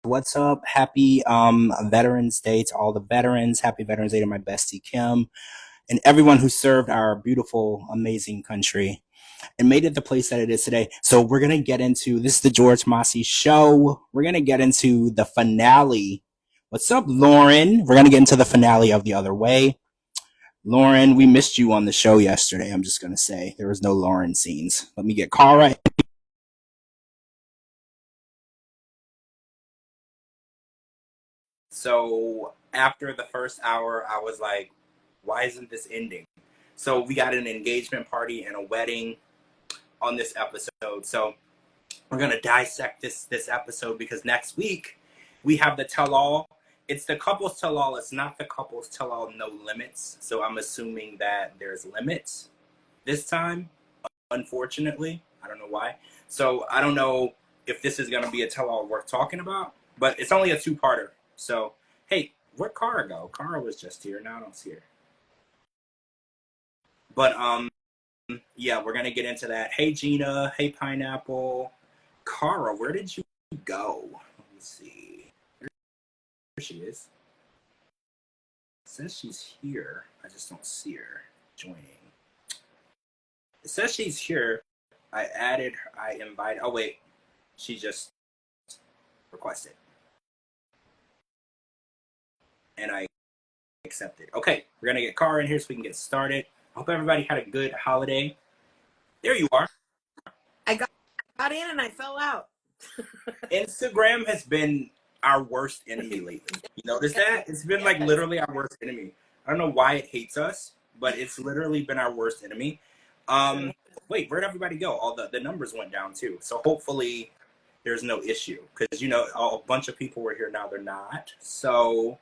What's up? Happy Veterans Day to all the veterans. Happy Veterans Day to my bestie Kim and everyone who served our beautiful, amazing country and made it the place that it is today. So we're gonna get into this is the George Mossey show. We're gonna get into the finale. What's up, Lauren? We're gonna get into the finale of The Other Way. Lauren, we missed you on the show yesterday. I'm just gonna say there was no Lauren scenes. Let me get Cara. So after the first hour, I was like, why isn't this ending? So we got an engagement party and a wedding on this episode. So we're gonna dissect this episode because next week we have the tell all. It's the couples tell all. It's not the couples tell all no limits. So I'm assuming that there's limits this time. Unfortunately, I don't know why. So I don't know if this is gonna be a tell all worth talking about, but it's only a two-parter. So hey, where'd Cara go? Cara was just here. Now I don't see her. But yeah, we're gonna get into that. Hey Gina, hey Pineapple, Cara, where did you go? Let me see. There she is. It says she's here. I just don't see her joining. It says she's here. I added her. I invited. Oh wait, she just requested, and I accepted. Okay, we're gonna get Cara in here so we can get started. I hope everybody had a good holiday. There you are. I got in and I fell out. Instagram has been our worst enemy lately. You notice that? It's been like literally our worst enemy. I don't know why it hates us, but it's literally been our worst enemy. Wait, where'd everybody go? All the numbers went down too. So hopefully there's no issue because you know a bunch of people were here, now they're not. So,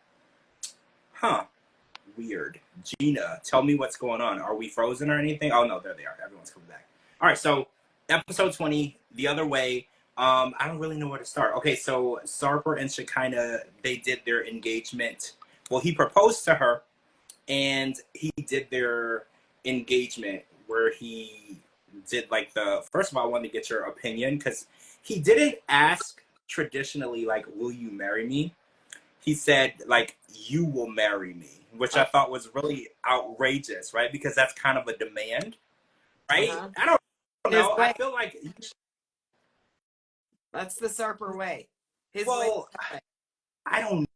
weird. Gina, tell me what's going on. Are we frozen or anything? Oh no, there they are. Everyone's coming back. All right, so episode 20, The Other Way. I don't really know where to start. Okay, so Sarper and Shekinah, they did their engagement. Well, he proposed to her, and he did their engagement where he did like the first of all, I wanted to get your opinion because he didn't ask traditionally like, "Will you marry me?" He said like, "You will marry me," which I thought was really outrageous, right? Because that's kind of a demand, right? I don't know. I feel like that's the Sarper way. His well, way. I don't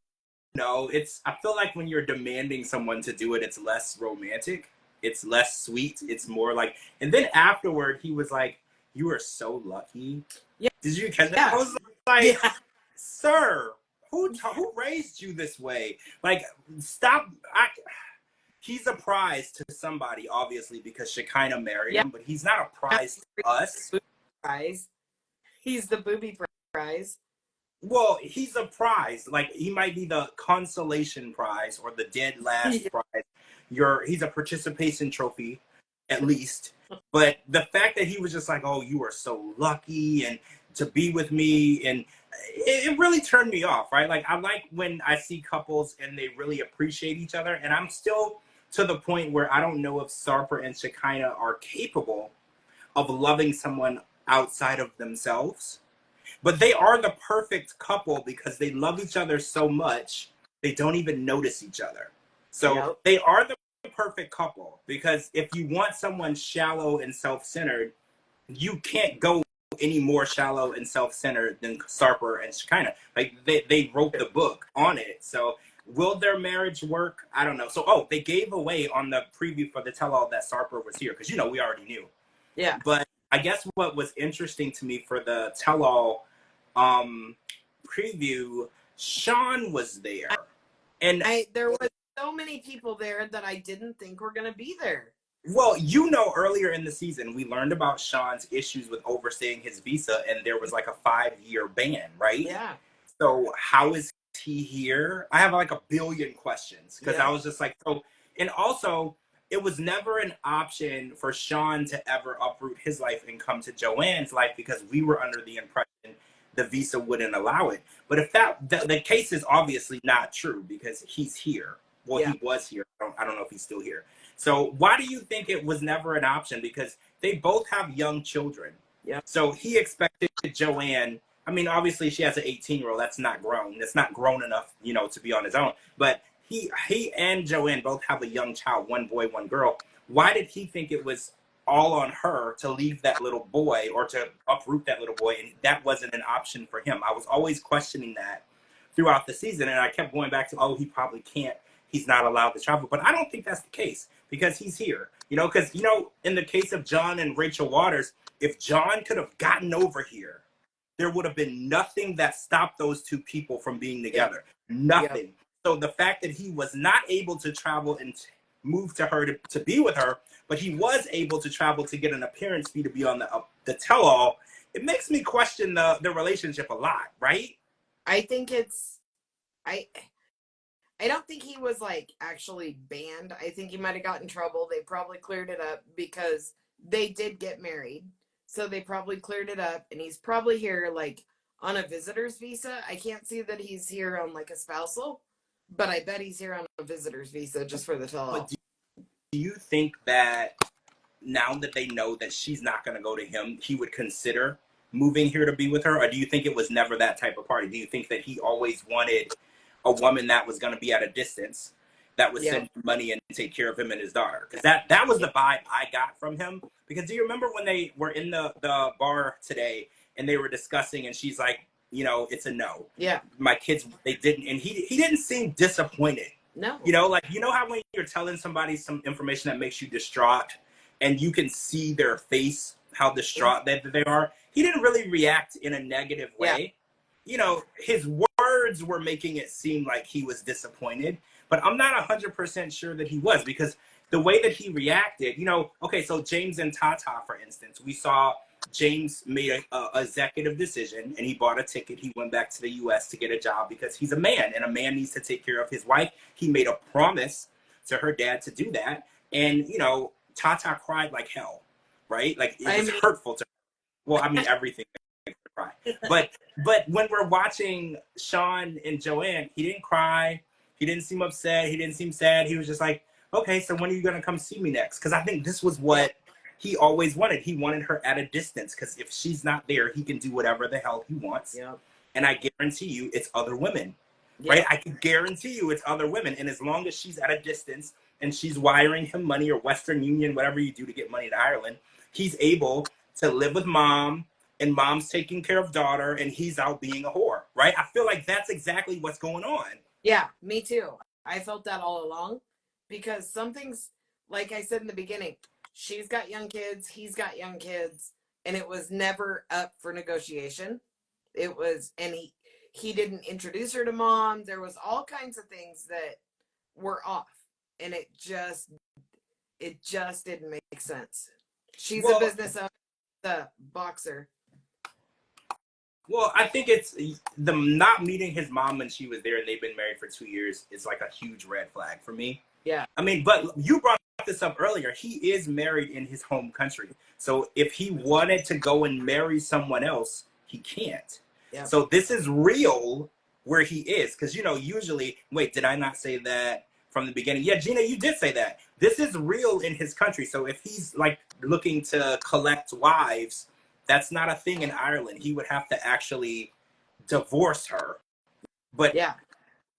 know. I feel like when you're demanding someone to do it, it's less romantic. It's less sweet. It's more like, and then afterward, he was like, "You are so lucky." Yeah. Did you catch that? Yeah. I was like, "Sir, who raised you this way? Like, stop." He's a prize to somebody, obviously, because Shekinah married him, but he's not a prize to us. Prize. He's the booby prize. Well, he's a prize. Like he might be the consolation prize or the dead last prize. He's a participation trophy, at least. But the fact that he was just like, "Oh, you are so lucky," and to be with me, and it really turned me off, right? Like I like when I see couples and they really appreciate each other, and I'm still to the point where I don't know if Sarper and Shekinah are capable of loving someone outside of themselves. But they are the perfect couple because they love each other so much, they don't even notice each other. So they are the perfect couple because if you want someone shallow and self-centered, you can't go any more shallow and self-centered than Sarper and Shekinah. Like they wrote the book on it. So will their marriage work? I don't know. So they gave away on the preview for the tell-all that Sarper was here because you know we already knew. Yeah. But I guess what was interesting to me for the tell-all preview, Sean was there, and there was so many people there that I didn't think were going to be there. Well, you know, earlier in the season, we learned about Sean's issues with overstaying his visa, and there was like a 5-year ban, right? Yeah. So how is he here? I have like a billion questions because I was just like, so, and also it was never an option for Sean to ever uproot his life and come to Joanne's life because we were under the impression the visa wouldn't allow it. But if the case is obviously not true because he's here. Well, he was here. I don't know if he's still here. So why do you think it was never an option? Because they both have young children. Yeah. So he expected Joanne I mean, obviously she has an 18-year-old. That's not grown. That's not grown enough, to be on his own. But he and Joanne both have a young child, one boy, one girl. Why did he think it was all on her to leave that little boy or to uproot that little boy? And that wasn't an option for him. I was always questioning that throughout the season. And I kept going back to, oh, he probably can't. He's not allowed to travel. But I don't think that's the case because he's here. Because, in the case of John and Rachel Waters, if John could have gotten over here, there would have been nothing that stopped those two people from being together. Nothing. So the fact that he was not able to travel and move to her to be with her, but he was able to travel to get an appearance fee to be on the tell-all, it makes me question the relationship a lot, right? I think I don't think he was like actually banned. I think he might have got in trouble. They probably cleared it up because they did get married. So they probably cleared it up, and he's probably here like on a visitor's visa. I can't see that he's here on like a spousal, but I bet he's here on a visitor's visa just for the tell-all. But do you think that now that they know that she's not going to go to him, he would consider moving here to be with her? Or do you think it was never that type of party? Do you think that he always wanted a woman that was going to be at a distance, that would send money and take care of him and his daughter? Because that was the vibe I got from him. Because do you remember when they were in the bar today and they were discussing and she's like, it's a no. Yeah. My kids, they didn't. And he didn't seem disappointed. No. How when you're telling somebody some information that makes you distraught and you can see their face, how distraught that they are, he didn't really react in a negative way. His words were making it seem like he was disappointed, but I'm not 100% sure that he was, because the way that he reacted, okay, so James and Tata, for instance, we saw James made a executive decision and he bought a ticket. He went back to the U.S. to get a job because he's a man and a man needs to take care of his wife. He made a promise to her dad to do that. And, Tata cried like hell, right? Like it was hurtful to her. Well, I mean, everything. Cry. But when we're watching Sean and Joanne, he didn't cry. He didn't seem upset. He didn't seem sad. He was just like, okay, so when are you going to come see me next? Because I think this was what he always wanted. He wanted her at a distance because if she's not there, he can do whatever the hell he wants. Yep. And I guarantee you it's other women, right? I can guarantee you it's other women. And as long as she's at a distance and she's wiring him money or Western Union, whatever you do to get money to Ireland, he's able to live with mom, and mom's taking care of daughter, and he's out being a whore, right? I feel like that's exactly what's going on. Yeah, me too. I felt that all along because something's, like I said in the beginning, she's got young kids, he's got young kids, and it was never up for negotiation. It was, and he didn't introduce her to mom. There was all kinds of things that were off, and it just didn't make sense. She's a business owner, the boxer. Well, I think it's the not meeting his mom when she was there and they've been married for 2 years is like a huge red flag for me. Yeah. I mean, but you brought this up earlier. He is married in his home country. So if he wanted to go and marry someone else, he can't. Yeah. So this is real where he is. Because, usually, wait, did I not say that from the beginning? Yeah, Gina, you did say that. This is real in his country. So if he's like looking to collect wives, that's not a thing in Ireland. He would have to actually divorce her. But yeah,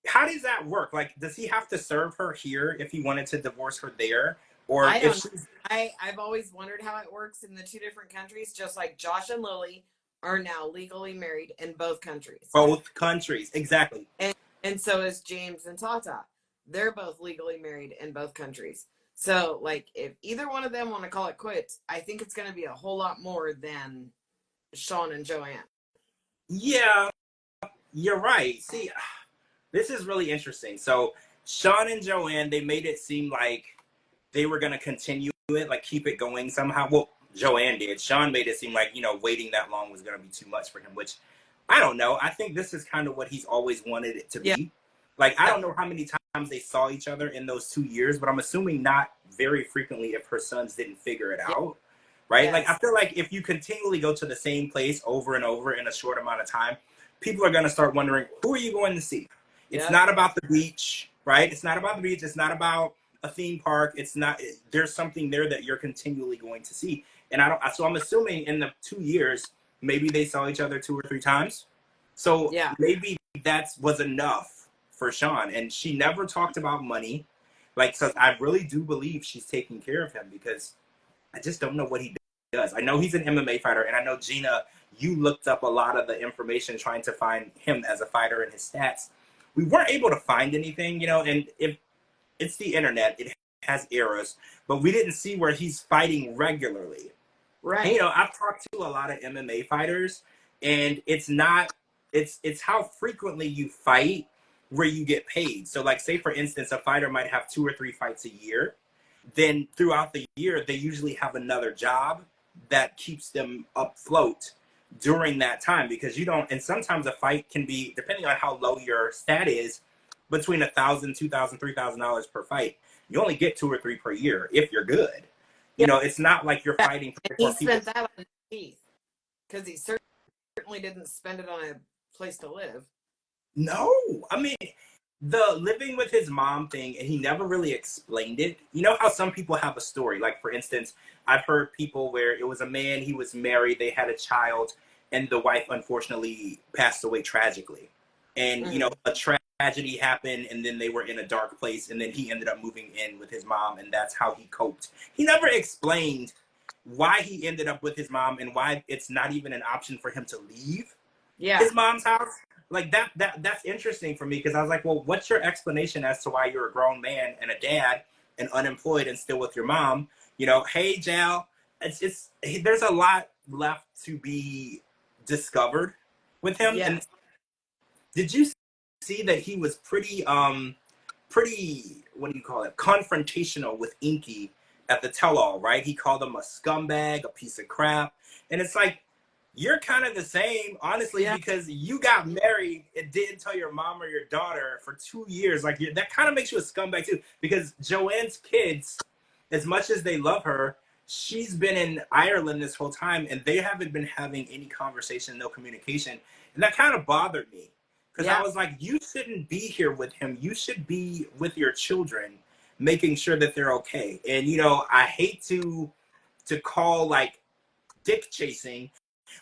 how does that work? Like, does he have to serve her here if he wanted to divorce her there? Or I've always wondered how it works in the two different countries, just like Josh and Lily are now legally married in both countries. Both countries, exactly. And so is James and Tata. They're both legally married in both countries. So, like, if either one of them want to call it quits, I think it's going to be a whole lot more than Sean and Joanne. Yeah, you're right. See, this is really interesting. So, Sean and Joanne, they made it seem like they were going to continue it, like keep it going somehow. Well, Joanne did. Sean made it seem like, waiting that long was going to be too much for him, which I don't know. I think this is kind of what he's always wanted it to be. Like, I don't know how many times they saw each other in those 2 years, but I'm assuming not very frequently if her sons didn't figure it out, right? Yes. Like, I feel like if you continually go to the same place over and over in a short amount of time, people are going to start wondering, who are you going to see? It's not about the beach, right? It's not about the beach. It's not about a theme park. It's not, there's something there that you're continually going to see. And so I'm assuming in the 2 years, maybe they saw each other 2 or 3 times. So Yeah. maybe that was enough for Sean. And she never talked about money. Like, so I really do believe she's taking care of him, because I just don't know what he does. I know he's an MMA fighter, and I know, Gina, you looked up a lot of the information trying to find him as a fighter and his stats. We weren't able to find anything, and if it's the internet, it has errors, but we didn't see where he's fighting regularly. Right. And, I've talked to a lot of MMA fighters, and it's how frequently you fight where you get paid. So, like, say for instance, a fighter might have 2 or 3 fights a year. Then throughout the year, they usually have another job that keeps them afloat during that time, because you don't. And sometimes a fight can be, depending on how low your stat is, between $1,000, $2,000, $3,000 per fight. You only get 2 or 3 per year if you're good. It's not like you're fighting And for he people. spent that on his teeth, because he certainly didn't spend it on a place to live. No, I mean, the living with his mom thing, and he never really explained it. You know how some people have a story? Like, for instance, I've heard people where it was a man, he was married, they had a child, and the wife unfortunately passed away tragically. And, a tragedy happened, and then they were in a dark place, and then he ended up moving in with his mom, and that's how he coped. He never explained why he ended up with his mom, and why it's not even an option for him to leave his mom's house. Like, that's interesting for me, because I was like, well, what's your explanation as to why you're a grown man and a dad and unemployed and still with your mom? Hey, Jal, there's a lot left to be discovered with him. Yes. And did you see that he was pretty what do you call it, confrontational with Inky at the tell-all, right? He called him a scumbag, a piece of crap. And it's like, you're kind of the same, honestly, because you got married and didn't tell your mom or your daughter for 2 years. Like, that kind of makes you a scumbag too, because Joanne's kids, as much as they love her, she's been in Ireland this whole time, and they haven't been having any conversation, no communication. And that kind of bothered me, because I was like, you shouldn't be here with him. You should be with your children, making sure that they're okay. And, I hate to call, like, dick chasing,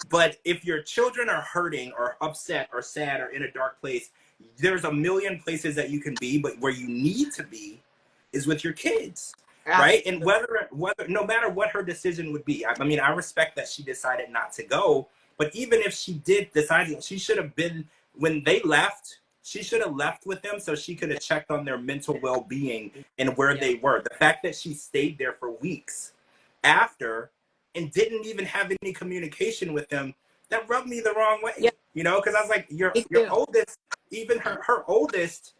but if your children are hurting or upset or sad or in a dark place, there's a million places that you can be, but where you need to be is with your kids. Right? And whether no matter what her decision would be, I mean, I respect that she decided not to go, but even if she did decide, she should have been, when they left, she should have left with them, so she could have checked on their mental well-being and where they were. The fact that she stayed there for weeks after and didn't even have any communication with them, that rubbed me the wrong way. Because I was like, your oldest, even her oldest,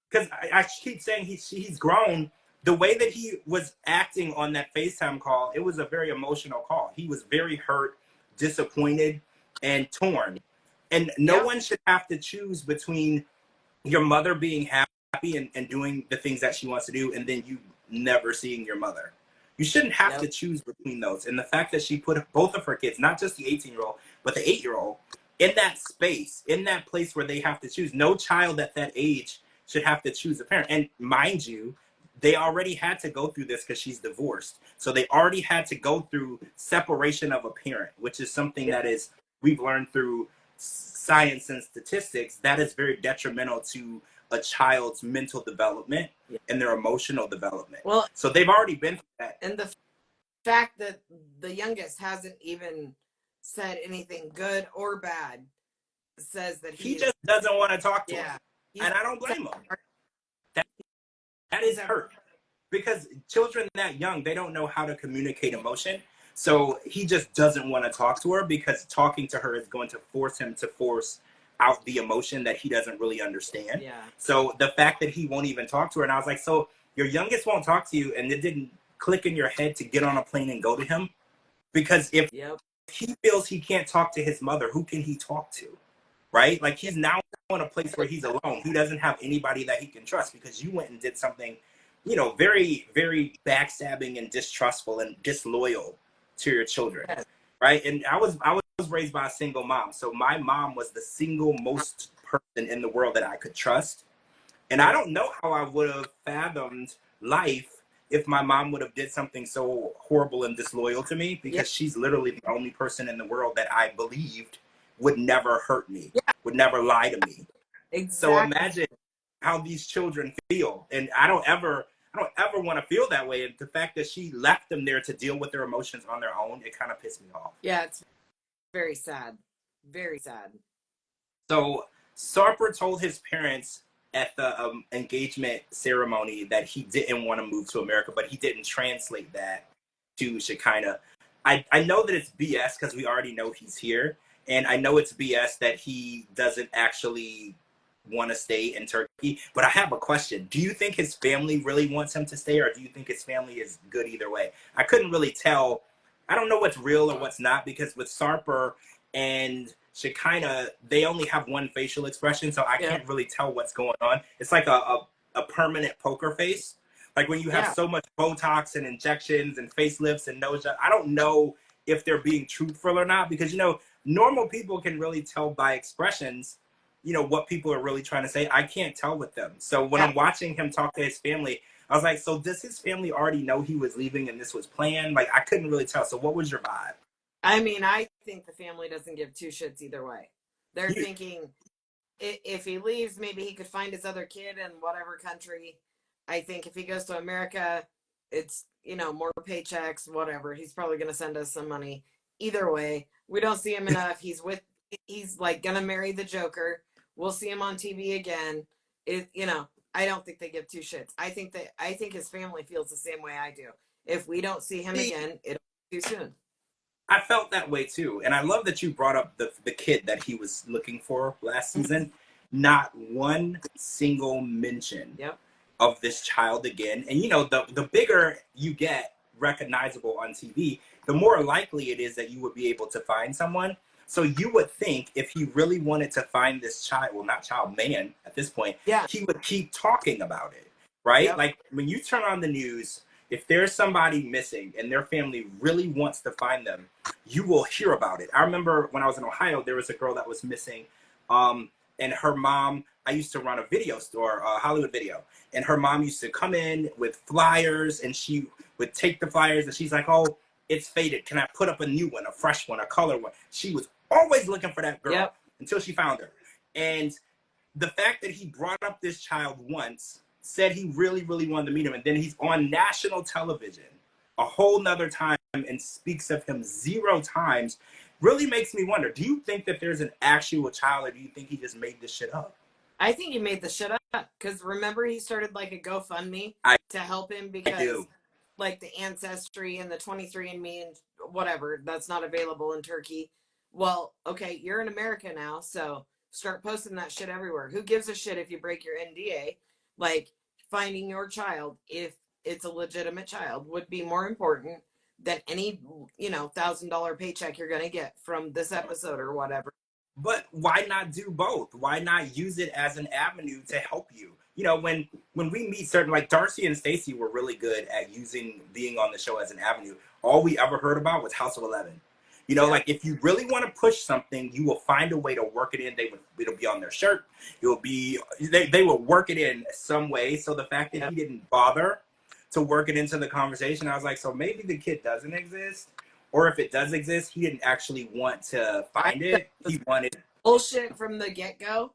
because I keep saying he's grown. The way that he was acting on that FaceTime call, it was a very emotional call. He was very hurt, disappointed, and torn. And no one should have to choose between your mother being happy and doing the things that she wants to do, and then you never seeing your mother. You shouldn't have to choose between those. And the fact that she put both of her kids, not just the 18-year-old, but the 8-year-old, in that space, in that place where they have to choose. No child at that age should have to choose a parent. And mind you, they already had to go through this because she's divorced. So they already had to go through separation of a parent, which is something that is, we've learned through science and statistics, that is very detrimental to a child's mental development and their emotional development. Well, so they've already been through that. And the fact that the youngest hasn't even said anything good or bad says that he just doesn't want to talk to her. And I don't blame him. That is hurt, because children that young, they don't know how to communicate emotion. So he just doesn't want to talk to her, because talking to her is going to force him to force out the emotion that he doesn't really understand. So the fact that he won't even talk to her, and I was like, so your youngest won't talk to you, and it didn't click in your head to get on a plane and go to him? Because if he feels he can't talk to his mother, who can he talk to? Right? Like, he's now in a place where he's alone. He doesn't have anybody that he can trust, because you went and did something, very, very backstabbing and distrustful and disloyal to your children. Right? And I was raised by a single mom. So my mom was the single most person in the world that I could trust. And I don't know how I would have fathomed life if my mom would have did something so horrible and disloyal to me, Yeah. because she's literally the only person in the world that I believed would never hurt me, Yeah. would never lie to me. So Exactly. imagine how these children feel. And I don't ever want to feel that way. And the fact that she left them there to deal with their emotions on their own, it kind of pissed me off. Yeah, it's very sad. Very sad. So Sarper told his parents at the engagement ceremony that he didn't want to move to America, but he didn't translate that to Shekinah. I know that it's BS because we already know he's here. And I know it's BS that he doesn't actually want to stay in Turkey. But I have a question. Do you think his family really wants him to stay, or do you think his family is good either way? I couldn't really tell. I don't know what's real or what's not, because with Sarper and Shekinah, they only have one facial expression, so I can't really tell what's going on. It's like a permanent poker face. Like when you have so much Botox and injections and facelifts and nose job. I don't know if they're being truthful or not, because, you know, normal people can really tell by expressions, you know, what people are really trying to say. I can't tell with them. So when I'm watching him talk to his family, I was like, so does his family already know he was leaving and this was planned? Like, I couldn't really tell. So what was your vibe? I mean, I think the family doesn't give two shits either way. They're thinking if he leaves, maybe he could find his other kid in whatever country. I think if he goes to America, it's, you know, more paychecks, whatever. He's probably going to send us some money. Either way, we don't see him enough. He's like going to marry the Joker. We'll see him on TV again. You know, I don't think they give two shits. I think his family feels the same way I do. If we don't see him again, it'll be too soon. I felt that way too. And I love that you brought up the kid that he was looking for last season. Not one single mention of this child again. And, you know, the bigger you get recognizable on TV, the more likely it is that you would be able to find someone. So you would think if he really wanted to find this child, well, not child, man at this point, he would keep talking about it, right? Like when you turn on the news, if there's somebody missing and their family really wants to find them, you will hear about it. I remember when I was in Ohio, there was a girl that was missing. And her mom, I used to run a video store, Hollywood Video. And her mom used to come in with flyers, and she would take the flyers, and she's like, oh, it's faded. Can I put up a new one, a fresh one, a color one? She was always looking for that girl until she found her. And the fact that he brought up this child once, said he really, really wanted to meet him, and then he's on national television a whole nother time and speaks of him 0 times, really makes me wonder, do you think that there's an actual child, or do you think he just made this shit up? I think he made the shit up, because remember he started like a GoFundMe to help him because like the Ancestry and the 23andMe and whatever, that's not available in Turkey. Well, okay, you're in America now, so start posting that shit everywhere. Who gives a shit if you break your NDA? Like, finding your child, if it's a legitimate child, would be more important than any, you know, $1,000 paycheck you're going to get from this episode or whatever. But why not do both? Why not use it as an avenue to help you? You know, when we meet certain, like Darcy and Stacey were really good at using being on the show as an avenue. All we ever heard about was House of 11. You know, like if you really want to push something, you will find a way to work it in. It'll be on their shirt. It'll be, they will work it in some way. So the fact that he didn't bother to work it into the conversation, I was like, so maybe the kid doesn't exist. Or if it does exist, he didn't actually want to find it. He wanted bullshit from the get-go.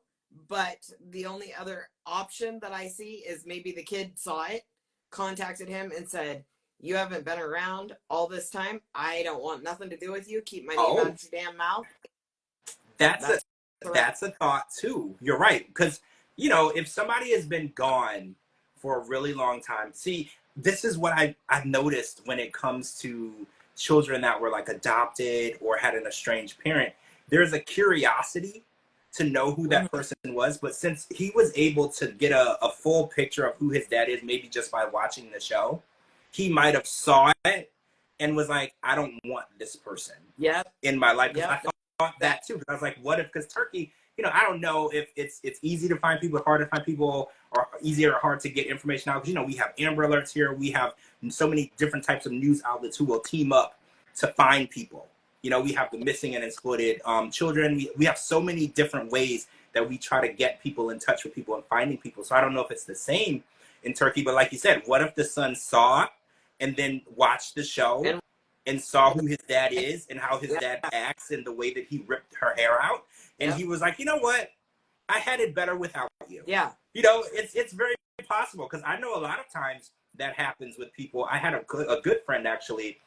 But the only other option that I see is maybe the kid saw it, contacted him and said, you haven't been around all this time. I don't want nothing to do with you. Keep my name out of your damn mouth. That's a thought too. You're right. Because, you know, if somebody has been gone for a really long time, see, this is what I've noticed when it comes to children that were like adopted or had an estranged parent. There's a curiosity to know who that person was. But since he was able to get a full picture of who his dad is, maybe just by watching the show, he might have saw it and was like, I don't want this person in my life. I thought that too. I was like, what if, because Turkey, you know, I don't know if it's easy to find people, hard to find people, or easier or hard to get information out. Because, you know, we have Amber Alerts here. We have so many different types of news outlets who will team up to find people. You know, we have the missing and exploited children. We have so many different ways that we try to get people in touch with people and finding people. So I don't know if it's the same in Turkey. But like you said, what if the son saw it and then watched the show and saw who his dad is and how his dad acts and the way that he ripped her hair out, and he was like, you know what, I had it better without you. Yeah. You know, it's very possible, because I know a lot of times that happens with people. I had a good friend, actually.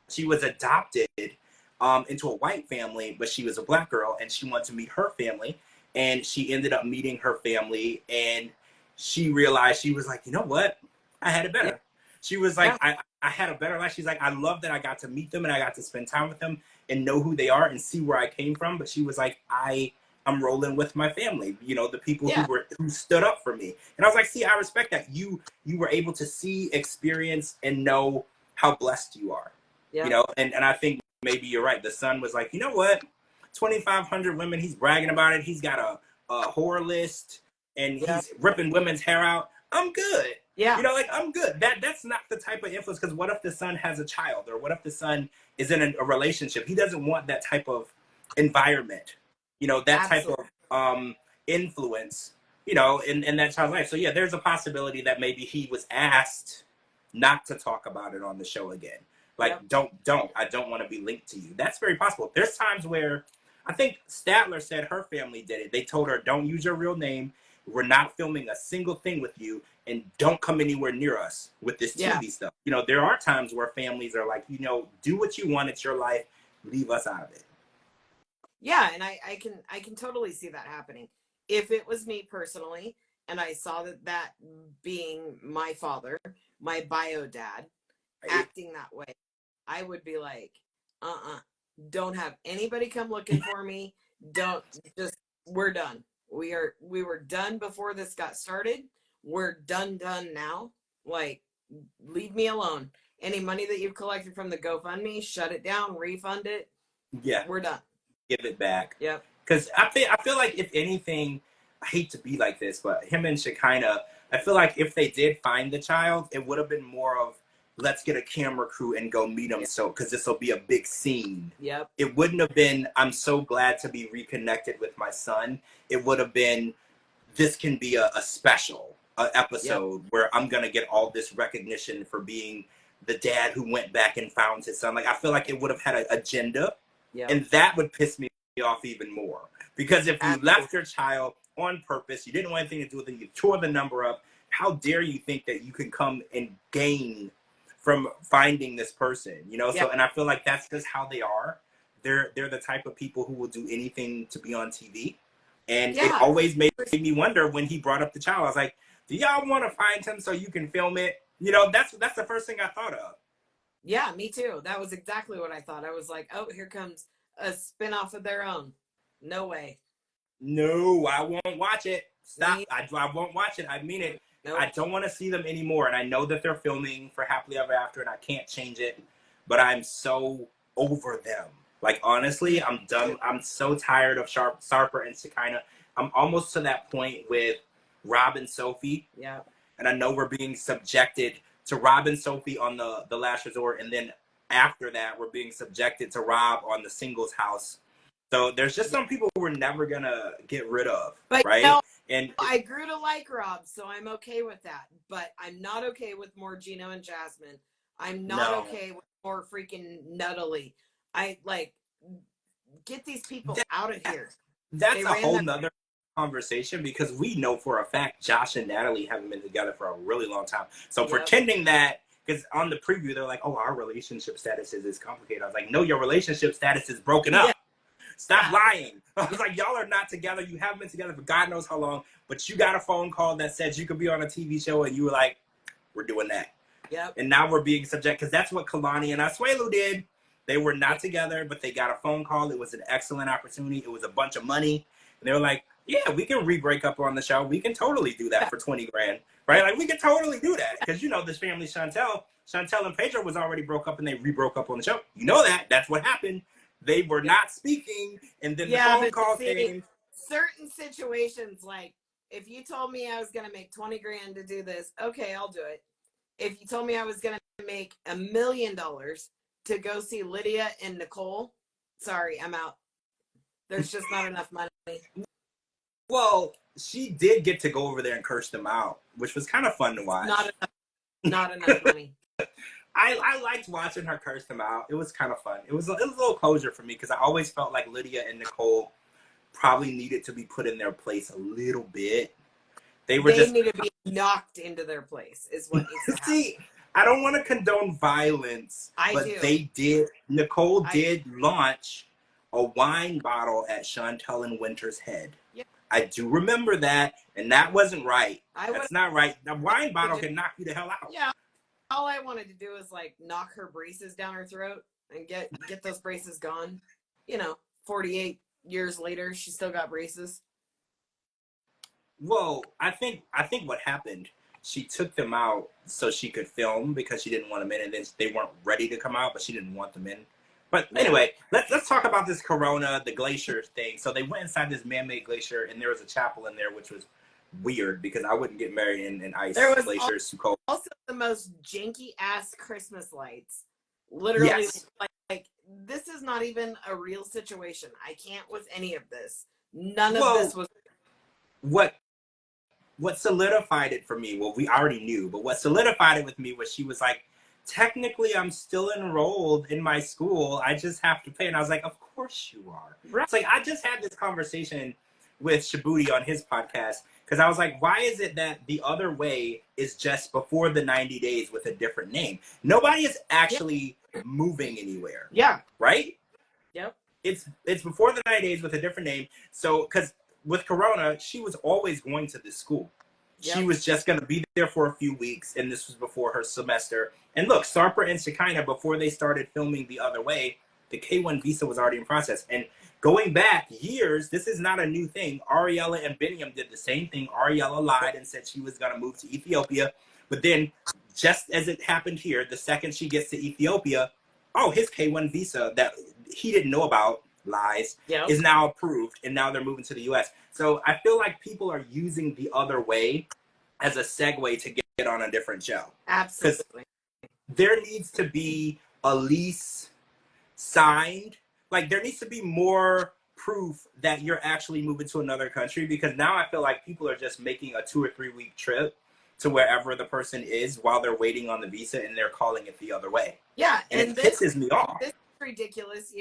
She was adopted into a white family, but she was a black girl, and she wanted to meet her family, and she ended up meeting her family, and she realized, she was like, you know what, I had it better. Yeah. She was like, I had a better life. She's like, I love that I got to meet them and I got to spend time with them and know who they are and see where I came from. But she was like, I'm rolling with my family, you know, the people who stood up for me. And I was like, see, I respect that. You were able to see, experience, and know how blessed you are. Yeah. You know, and I think maybe you're right. The son was like, you know what, 2,500 women, he's bragging about it. He's got a whore list, and he's ripping women's hair out. I'm good. Yeah. You know, like, I'm good. That's not the type of influence, because what if the son has a child, or what if the son is in a relationship? He doesn't want that type of environment, you know, that type of influence, you know, in that child's life. So yeah, there's a possibility that maybe he was asked not to talk about it on the show again. Like, I don't want to be linked to you. That's very possible. There's times where, I think Statler said her family did it. They told her, don't use your real name. We're not filming a single thing with you, and don't come anywhere near us with this TV stuff. You know, there are times where families are like, you know, do what you want. It's your life. Leave us out of it. Yeah, and I can totally see that happening. If it was me personally, and I saw that being my father, my bio dad, acting that way, I would be like, don't have anybody come looking for me. Don't, just, we're done. We were done before this got started. We're done now. Like, leave me alone. Any money that you've collected from the GoFundMe, shut it down, refund it. Yeah. We're done. Give it back. Yep. Because I feel like, if anything, I hate to be like this, but him and Shekinah, I feel like if they did find the child, it would have been more of, let's get a camera crew and go meet them, so, because this will be a big scene. Yep. It wouldn't have been, I'm so glad to be reconnected with my son. It would have been, this can be a special episode where I'm going to get all this recognition for being the dad who went back and found his son. Like, I feel like it would have had an agenda, and that would piss me off even more. Because if you left your child on purpose, you didn't want anything to do with it, you tore the number up, how dare you think that you can come and gain from finding this person, you know? So, and I feel like that's just how they are. They're the type of people who will do anything to be on TV. And it always made me wonder, when he brought up the child, I was like, do y'all want to find him so you can film it? You know, that's the first thing I thought of. Yeah, me too. That was exactly what I thought. I was like, oh, here comes a spinoff of their own. No way. No, I won't watch it. Stop. I won't watch it. I mean it. Nope. I don't want to see them anymore. And I know that they're filming for Happily Ever After, and I can't change it. But I'm so over them. Like, honestly, I'm done. I'm so tired of Sarper and Shekinah. I'm almost to that point with Rob and Sophie. Yeah. And I know we're being subjected to Rob and Sophie on the Last Resort. And then after that, we're being subjected to Rob on the Singles House. So there's just some people who we're never going to get rid of. But, right? No, and I grew to like Rob, so I'm okay with that. But I'm not okay with more Gino and Jasmine. I'm not okay with more freaking Nuttily. Get these people out of here. That's a whole nother conversation, because we know for a fact Josh and Natalie haven't been together for a really long time. So pretending that, because on the preview they're like, oh, our relationship status is complicated. I was like, no, your relationship status is broken up. Stop lying. I was like, y'all are not together. You haven't been together for God knows how long, but you got a phone call that said you could be on a TV show, and you were like, we're doing that. Yep. And now we're being subject, because that's what Kalani and Asuelu did. They were not together, but they got a phone call. It was an excellent opportunity. It was a bunch of money. And they were like, yeah, we can re-break up on the show. We can totally do that for 20 grand, right? Like, we can totally do that. Because, you know, this family, Chantel and Pedro was already broke up, and they re-broke up on the show. You know that. That's what happened. They were not speaking, and then the phone call came. Certain situations, like, if you told me I was going to make 20 grand to do this, okay, I'll do it. If you told me I was going to make $1 million to go see Lydia and Nicole, sorry, I'm out. There's just not enough money. Well, she did get to go over there and curse them out. which was kind of fun to watch. Not enough money. I liked watching her curse them out. It was kind of fun. It was a little closure for me because I always felt like Lydia and Nicole probably needed to be put in their place a little bit. They need to be knocked into their place is what needs to happen. See, I don't want to condone violence, but they did. Nicole did launch a wine bottle at Chantel and Winter's head. Yeah. I do remember that, and that wasn't right. That's not right. The wine bottle can knock you the hell out. Yeah. All I wanted to do is like knock her braces down her throat and get those braces gone. 48 years later, she still got braces. Well, I think what happened, she took them out so she could film because she didn't want them in, and then they weren't ready to come out, but she didn't want them in. But anyway, let's talk about this Corona, the glacier thing. So they went inside this man-made glacier, and there was a chapel in there, which was weird because I wouldn't get married in ice glaciers too cold. Also, the most janky ass Christmas lights. Literally, yes. like this is not even a real situation. I can't with any of this. None of this was. What solidified it for me? Well, we already knew, but what solidified it with me was she was like, technically, I'm still enrolled in my school. I just have to pay. And I was like, of course you are. Right. It's like, I just had this conversation with Shabuti on his podcast because I was like, why is it that the other way is just before the 90 days with a different name? Nobody is actually moving anywhere. Yeah. Right? Yep. It's before the 90 days with a different name. So, because with Corona, she was always going to this school. Yep. She was just going to be there for a few weeks, and this was before her semester. And look, Sarper and Shekinah, before they started filming The Other Way, the K-1 visa was already in process. And going back years, this is not a new thing. Ariella and Biniam did the same thing. Ariella lied and said she was going to move to Ethiopia. But then, just as it happened here, the second she gets to Ethiopia, his K-1 visa that he didn't know about, lies, is now approved, and now they're moving to the U.S. So I feel like people are using The Other Way as a segue to get on a different show. Absolutely. There needs to be a lease signed. Like, there needs to be more proof that you're actually moving to another country, because now I feel like people are just making a 2 or 3 week trip to wherever the person is while they're waiting on the visa, and they're calling it The Other Way. Yeah, and it pisses me off. This is ridiculous,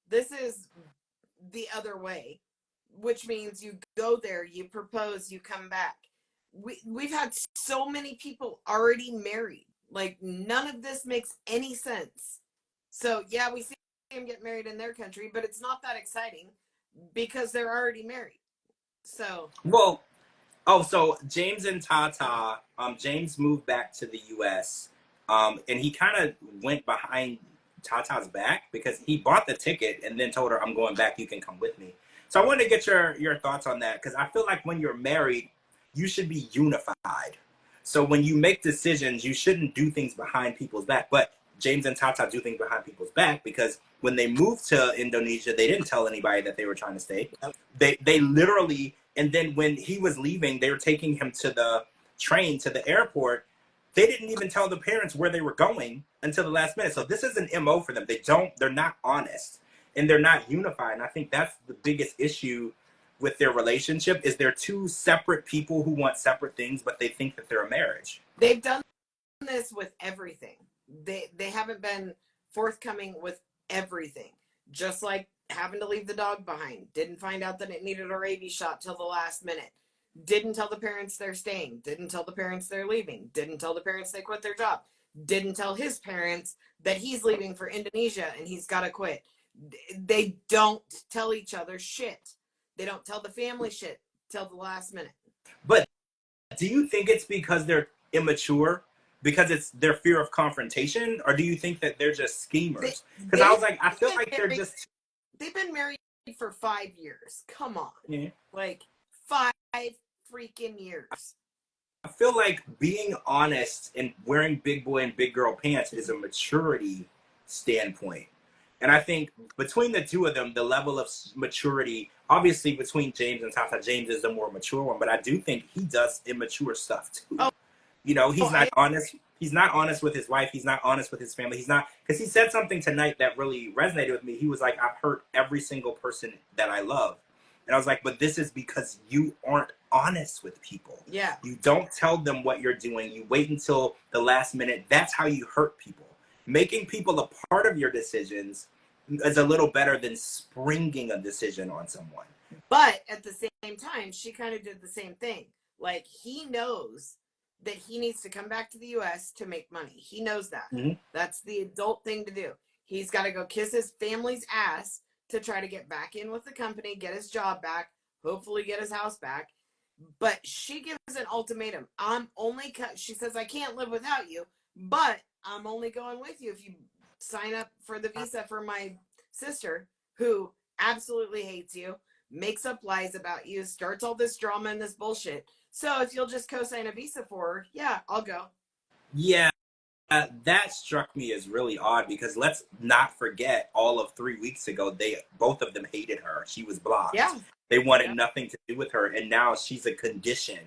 This is The Other Way, which means you go there, you propose, you come back. We've had so many people already married. Like, none of this makes any sense. So, yeah, we see them get married in their country, but it's not that exciting because they're already married. So. Well, so James and Tata, James moved back to the U.S., and he kind of went behind Tata's back because he bought the ticket and then told her, I'm going back, you can come with me. So I wanted to get your thoughts on that, because I feel like when you're married, you should be unified. So when you make decisions, you shouldn't do things behind people's back. But James and Tata do things behind people's back, because when they moved to Indonesia, they didn't tell anybody that they were trying to stay. They literally, and then when he was leaving, they were taking him to the train to the airport. They didn't even tell the parents where they were going until the last minute. So this is an MO for them. They're not honest, and they're not unified. And I think that's the biggest issue with their relationship, is they're two separate people who want separate things, but they think that they're a marriage. They've done this with everything. They haven't been forthcoming with everything. Just like having to leave the dog behind. Didn't find out that it needed a rabies shot till the last minute. Didn't tell the parents they're staying. Didn't tell the parents they're leaving. Didn't tell the parents they quit their job. Didn't tell his parents that he's leaving for Indonesia and he's got to quit. They don't tell each other shit. They don't tell the family shit till the last minute. But do you think it's because they're immature? Because it's their fear of confrontation? Or do you think that they're just schemers? Because I was like, I feel like they're just... They've been married for 5 years. Come on. Yeah. Like, 5 freaking years. I feel like being honest and wearing big boy and big girl pants is a maturity standpoint. And I think between the two of them, the level of maturity, obviously between James and Tata, James is the more mature one, but I do think he does immature stuff too. Oh. He's not honest. He's not honest with his wife. He's not honest with his family. He's not, because he said something tonight that really resonated with me. He was like, I've hurt every single person that I love. And I was like, but this is because you aren't honest with people. Yeah. You don't tell them what you're doing. You wait until the last minute. That's how you hurt people. Making people a part of your decisions is a little better than springing a decision on someone. But at the same time, she kind of did the same thing. Like, he knows that he needs to come back to the US to make money. He knows that. Mm-hmm. That's the adult thing to do. He's got to go kiss his family's ass to try to get back in with the company, get his job back, hopefully get his house back. But she gives an ultimatum. She says, I can't live without you, but I'm only going with you if you sign up for the visa for my sister, who absolutely hates you, makes up lies about you, starts all this drama and this bullshit. So if you'll just co-sign a visa for her, yeah, I'll go. Yeah, that struck me as really odd because let's not forget all of 3 weeks ago, both of them hated her. She was blocked. Yeah. They wanted nothing to do with her, and now she's a condition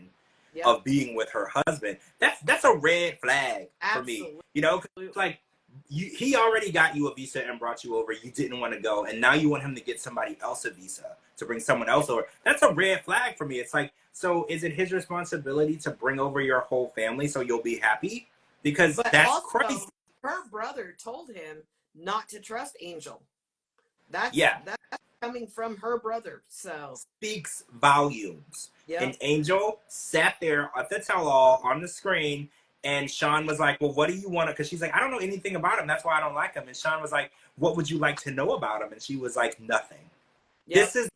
of being with her husband. That's a red flag for me. You know, like he already got you a visa and brought you over. You didn't want to go, and now you want him to get somebody else a visa to bring someone else over. That's a red flag for me. It's like, so is it his responsibility to bring over your whole family so you'll be happy? Because that's also crazy. Her brother told him not to trust Angel. That's coming from her brother. So speaks volumes. Yep. And Angel sat there at the tell-all on the screen, and Sean was like, well, what do you want to, because she's like, I don't know anything about him, that's why I don't like him. And Sean was like, what would you like to know about him? And she was like, nothing. Yep. This is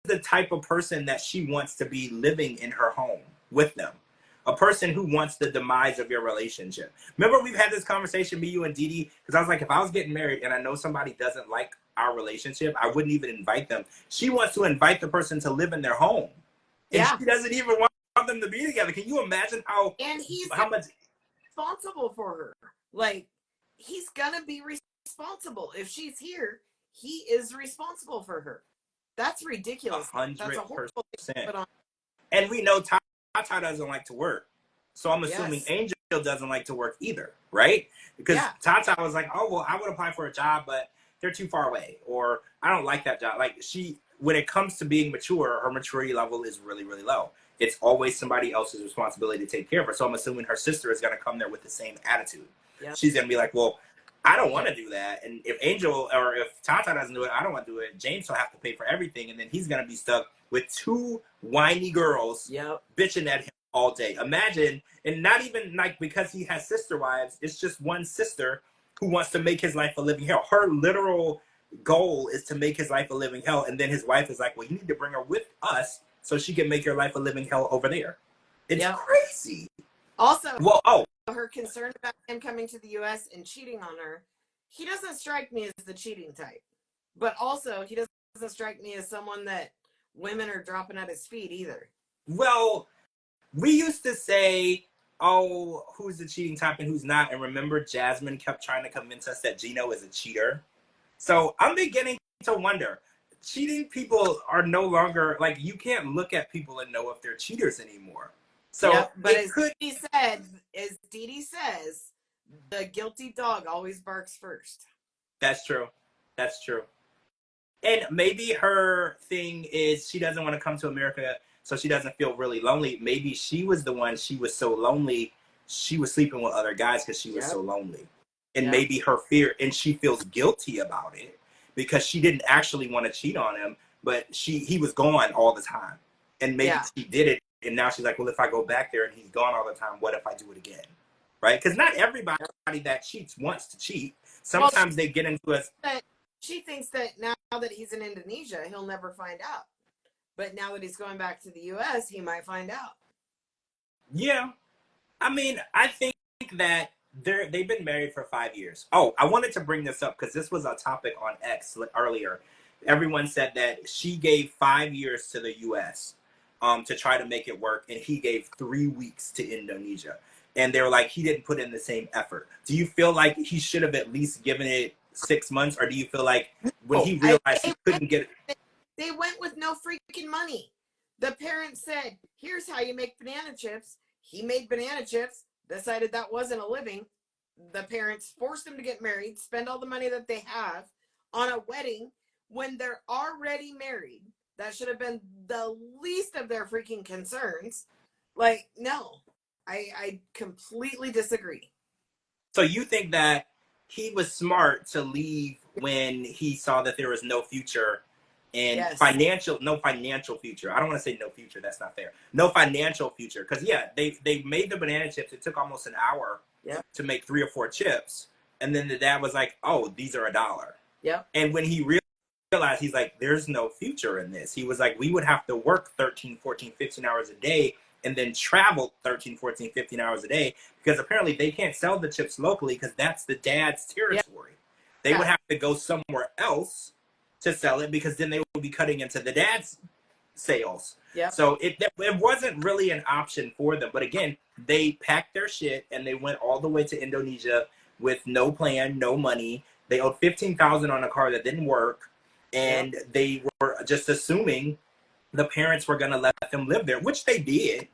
the type of person that she wants to be living in her home with them. A person who wants the demise of your relationship. Remember, we've had this conversation, me, you, and Dee Dee, because I was like, if I was getting married and I know somebody doesn't like our relationship, I wouldn't even invite them. She wants to invite the person to live in their home. And she doesn't even want them to be together. Can you imagine how much responsible for her? Like, he's gonna be responsible. If she's here, he is responsible for her. That's ridiculous. 100%. That's a horrible thing to put on. And we know Tata doesn't like to work. So I'm assuming Angel doesn't like to work either, right? Because Tata was like, oh, well, I would apply for a job, but they're too far away. Or I don't like that job. Like, when it comes to being mature, her maturity level is really, really low. It's always somebody else's responsibility to take care of her. So I'm assuming her sister is going to come there with the same attitude. Yep. She's going to be like, well, I don't want to do that. And if Angel or if Tata doesn't do it, I don't want to do it. James will have to pay for everything. And then he's going to be stuck with two whiny girls bitching at him all day. Imagine, and not even like because he has sister wives, it's just one sister who wants to make his life a living hell. Her literal goal is to make his life a living hell. And then his wife is like, well, you need to bring her with us so she can make your life a living hell over there. It's crazy. Also, her concern about him coming to the U.S. and cheating on her, he doesn't strike me as the cheating type. But also, he doesn't strike me as someone that women are dropping at his feet either. Well, we used to say, oh, who's the cheating type and who's not. And remember, Jasmine kept trying to convince us that Gino is a cheater. So I'm beginning to wonder, cheating people are no longer, like, you can't look at people and know if they're cheaters anymore. So, but as Dee Dee says, the guilty dog always barks first. That's true. That's true. And maybe her thing is she doesn't want to come to America so she doesn't feel really lonely. Maybe she was the one, she was so lonely, she was sleeping with other guys because she was so lonely. And maybe her fear, and she feels guilty about it because she didn't actually want to cheat on him, but he was gone all the time. And maybe she did it, and now she's like, well, if I go back there and he's gone all the time, what if I do it again? Right? Because not everybody that cheats wants to cheat. Sometimes they get into a... She thinks that now that he's in Indonesia, he'll never find out. But now that he's going back to the U.S., he might find out. Yeah. I mean, I think that they've been married for 5 years. Oh, I wanted to bring this up because this was a topic on X earlier. Everyone said that she gave 5 years to the U.S. To try to make it work, and he gave 3 weeks to Indonesia. And they were like, he didn't put in the same effort. Do you feel like he should have at least given it 6 months, or do you feel like when he realized he couldn't get it? They went with no freaking money. The parents said, here's how you make banana chips. He made banana chips, decided that wasn't a living. The parents forced him to get married, spend all the money that they have on a wedding when they're already married. That should have been the least of their freaking concerns. Like, no, I completely disagree. So you think that he was smart to leave when he saw that there was no future and Yes. no financial future. I don't want to say no future. That's not fair. No financial future. Because yeah, they made the banana chips. It took almost an hour Yep. to make 3 or 4 chips. And then the dad was like, oh, these are $1. Yep. And when he realized, he's like, there's no future in this. He was like, we would have to work 13, 14, 15 hours a day and then travel 13, 14, 15 hours a day because apparently they can't sell the chips locally because that's the dad's territory. Yep. They would have to go somewhere else to sell it because then they would be cutting into the dad's sales. Yep. So it wasn't really an option for them. But again, they packed their shit and they went all the way to Indonesia with no plan, no money. They owed $15,000 on a car that didn't work. And yep. They were just assuming the parents were going to let them live there, which they did.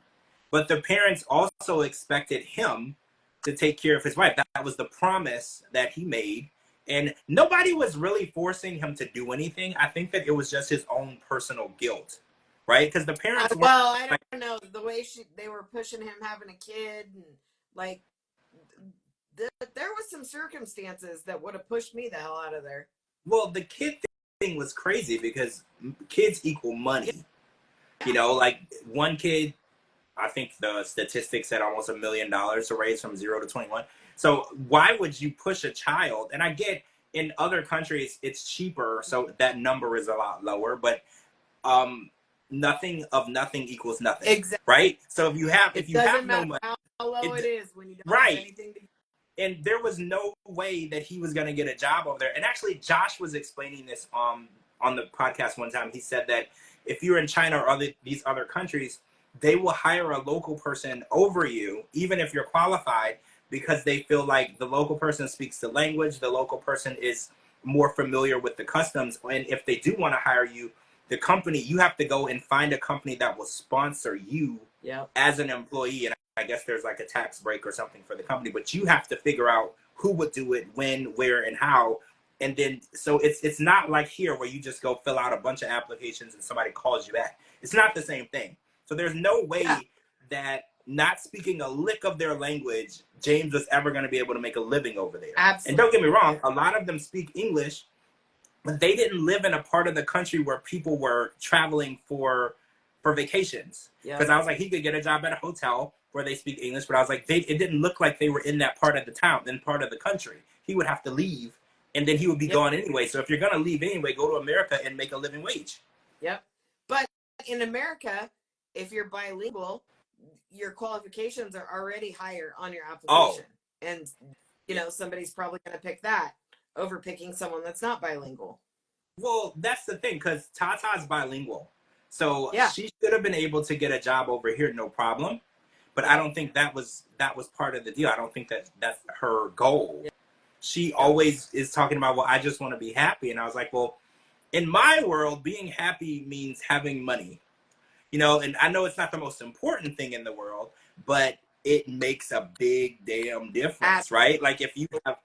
But the parents also expected him to take care of his wife. That was the promise that he made. And nobody was really forcing him to do anything. I think that it was just his own personal guilt, right? Because the parents well, I don't know. The way they were pushing him having a kid and like there was some circumstances that would have pushed me the hell out of there. Well, the kid thing was crazy because kids equal money. Yeah. You know, like one kid, I think the statistics said almost $1 million to raise from 0 to 21. So why would you push a child? And I get in other countries it's cheaper, so that number is a lot lower. But nothing equals nothing. Exactly. Right? So if you have no money, how low it is when you don't right. have anything to. And there was no way that he was going to get a job over there. And actually, Josh was explaining this on the podcast one time. He said that if you're in China or these other countries, they will hire a local person over you, even if you're qualified, because they feel like the local person speaks the language, the local person is more familiar with the customs. And if they do want to hire you, the company, you have to go and find a company that will sponsor you as an employee. And I guess there's like a tax break or something for the company, but you have to figure out who would do it, when, where, and how. And then, so it's not like here where you just go fill out a bunch of applications and somebody calls you back. It's not the same thing. So there's no way that not speaking a lick of their language, James was ever going to be able to make a living over there. Absolutely. And don't get me wrong, a lot of them speak English, but they didn't live in a part of the country where people were traveling for vacations. Because I was like, he could get a job at a hotel where they speak English, but I was like, it didn't look like they were in that part of the town, in part of the country. He would have to leave, and then he would be gone anyway. So if you're going to leave anyway, go to America and make a living wage. Yep. But in America, if you're bilingual, your qualifications are already higher on your application. Oh. And, somebody's probably going to pick that over picking someone that's not bilingual. Well, that's the thing, because Tata's bilingual. So she should have been able to get a job over here, no problem. But I don't think that was part of the deal. I don't think that's her goal. Yeah. She always is talking about, well, I just want to be happy. And I was like, well, in my world, being happy means having money. And I know it's not the most important thing in the world, but it makes a big damn difference, right? Like if you have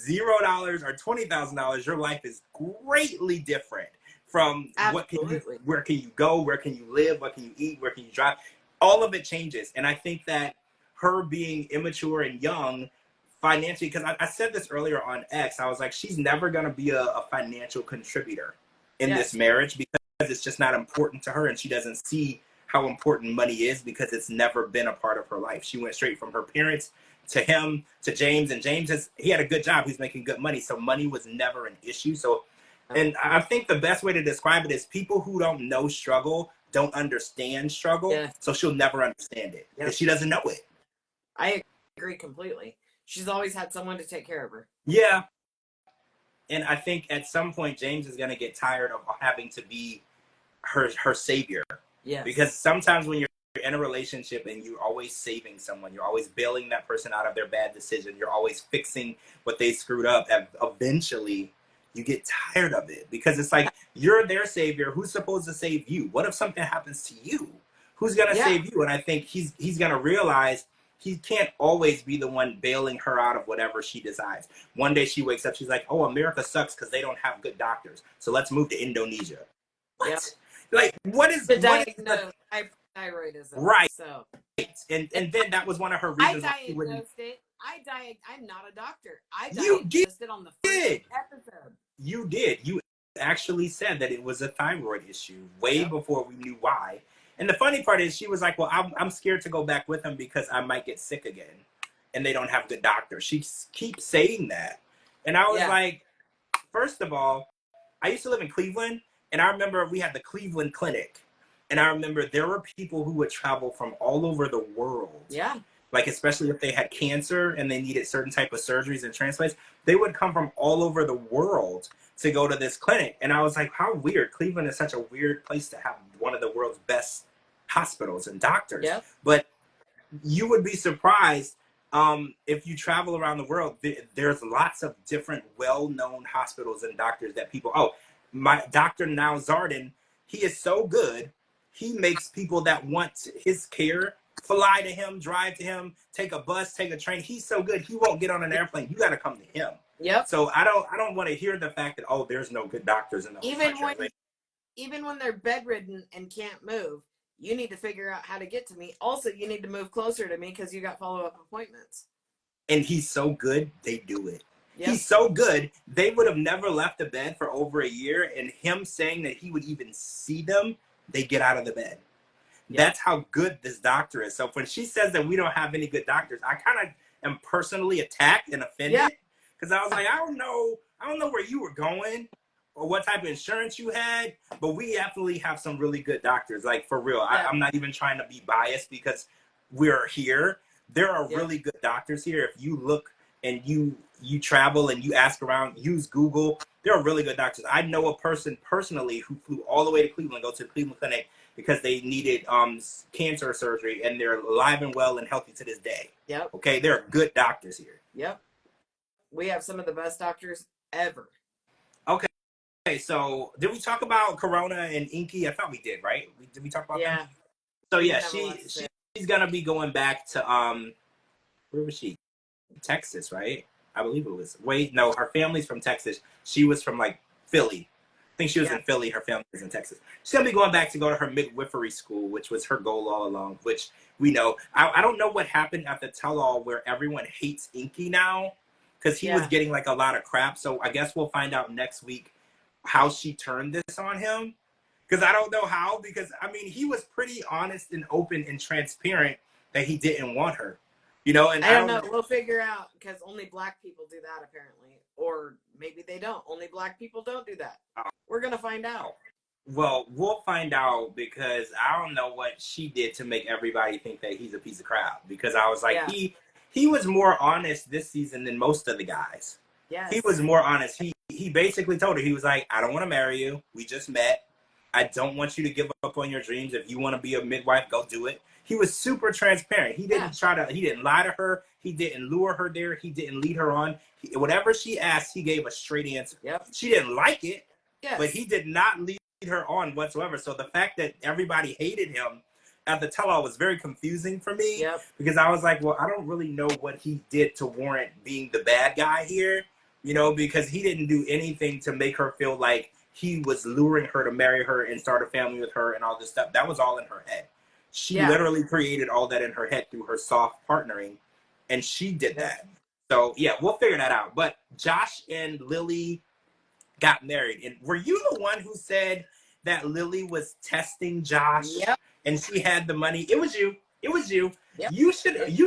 $0 or $20,000, your life is greatly different from where can you go, where can you live, what can you eat, where can you drive. All of it changes. And I think that her being immature and young financially, because I said this earlier on X, I was like, she's never going to be a financial contributor in this marriage because it's just not important to her, and she doesn't see how important money is because it's never been a part of her life. She went straight from her parents to him, to James, and James he had a good job. He's making good money, so money was never an issue. So, and I think the best way to describe it is people who don't know struggle don't understand struggle, so she'll never understand it because she doesn't know it. I agree completely. She's always had someone to take care of her. Yeah. And I think at some point, James is going to get tired of having to be her savior. Yeah. Because sometimes when you're in a relationship and you're always saving someone, you're always bailing that person out of their bad decision, you're always fixing what they screwed up, and eventually you get tired of it because it's like, you're their savior. Who's supposed to save you? What if something happens to you? Who's going to save you? And I think he's going to realize he can't always be the one bailing her out of whatever she decides. One day she wakes up, she's like, oh, America sucks because they don't have good doctors. So let's move to Indonesia. What? Like, what is To what is the diagnose hyperthyroidism. right? So And then that was one of her I reasons why she wouldn't. diagnosed it. I'm not a doctor. I You diagnosed it on the first did. episode. You did. You actually said that it was a thyroid issue way Yep. before we knew why. And the funny part is, she was like, "Well, I'm scared to go back with him because I might get sick again, and they don't have good doctors." She keeps saying that, and I was Yeah. like, first of all, I used to live in Cleveland, and I remember we had the Cleveland Clinic, and I remember there were people who would travel from all over the world. Yeah. Like, especially if they had cancer and they needed certain type of surgeries and transplants, they would come from all over the world to go to this clinic. And I was like, how weird. Cleveland is such a weird place to have one of the world's best hospitals and doctors. Yep. But you would be surprised, if you travel around the world, there's lots of different well-known hospitals and doctors that people, oh, my doctor now Zarden, he is so good. He makes people that want his care fly to him, drive to him, take a bus, take a train. He's so good. He won't get on an airplane. You got to come to him. Yep. So I don't want to hear the fact that, oh, there's no good doctors in the whole country. Even when they're bedridden and can't move, you need to figure out how to get to me. Also, you need to move closer to me because you got follow-up appointments. And he's so good, they do it. Yep. He's so good, they would have never left the bed for over a year. And him saying that he would even see them, they get out of the bed. Yep. That's how good this doctor is. So when she says that we don't have any good doctors, I kind of am personally attacked and offended, because I was like, I don't know where you were going or what type of insurance you had, but we definitely have some really good doctors. Like, for real. Yeah. I'm not even trying to be biased because we're here. There are really good doctors here. If you look and you travel and you ask around, use Google, there are really good doctors. I know a person personally who flew all the way to Cleveland, go to the Cleveland Clinic because they needed cancer surgery, and they're alive and well and healthy to this day. Yep. Okay, there are good doctors here. Yep. We have some of the best doctors ever. Okay, so did we talk about Corona and Inky? I thought we did, right? Did we talk about that? So yeah, she's gonna be going back to where was she? Texas, right? I believe it was. Wait, no, her family's from Texas. She was from like Philly. I think she was in Philly. Her family was in Texas. She's gonna be going back to go to her midwifery school, which was her goal all along. Which we know. I don't know what happened at the tell-all where everyone hates Inky now, because he was getting like a lot of crap. So I guess we'll find out next week how she turned this on him, because I don't know how, because I mean, he was pretty honest and open and transparent that he didn't want her, you know. And I don't know. We'll figure out, because only black people do that apparently, or maybe they don't. Only black people don't do that. We're gonna find out. Well, we'll find out, because I don't know what she did to make everybody think that he's a piece of crap, because I was like, he was more honest this season than most of the guys. Yes. He was more honest. He basically told her, he was like, I don't want to marry you. We just met. I don't want you to give up on your dreams. If you want to be a midwife, go do it. He was super transparent. He didn't he didn't lie to her. He didn't lure her there. He didn't lead her on. Whatever she asked, he gave a straight answer. Yep. She didn't like it, but he did not lead her on whatsoever. So the fact that everybody hated him at the tell-all was very confusing for me, because I was like, well, I don't really know what he did to warrant being the bad guy here. You know, because he didn't do anything to make her feel like he was luring her to marry her and start a family with her and all this stuff. That was all in her head. She literally created all that in her head through her soft partnering, and she did that. So, yeah, we'll figure that out. But Josh and Lily got married. And were you the one who said that Lily was testing Josh and she had the money? It was you. It was you. Yep. You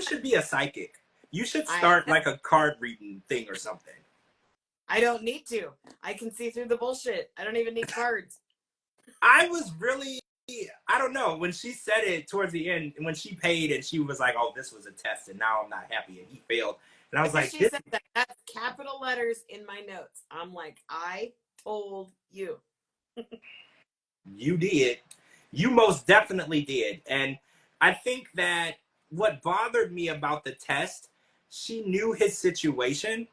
should be a psychic. You should start like a card reading thing or something. I don't need to. I can see through the bullshit. I don't even need cards. I was really, I don't know, when she said it towards the end, when she paid and she was like, oh, this was a test and now I'm not happy, and he failed. And I was like, she said that. That's capital letters in my notes. I'm like, I told you. You did. You most definitely did. And I think that what bothered me about the test, she knew his situation.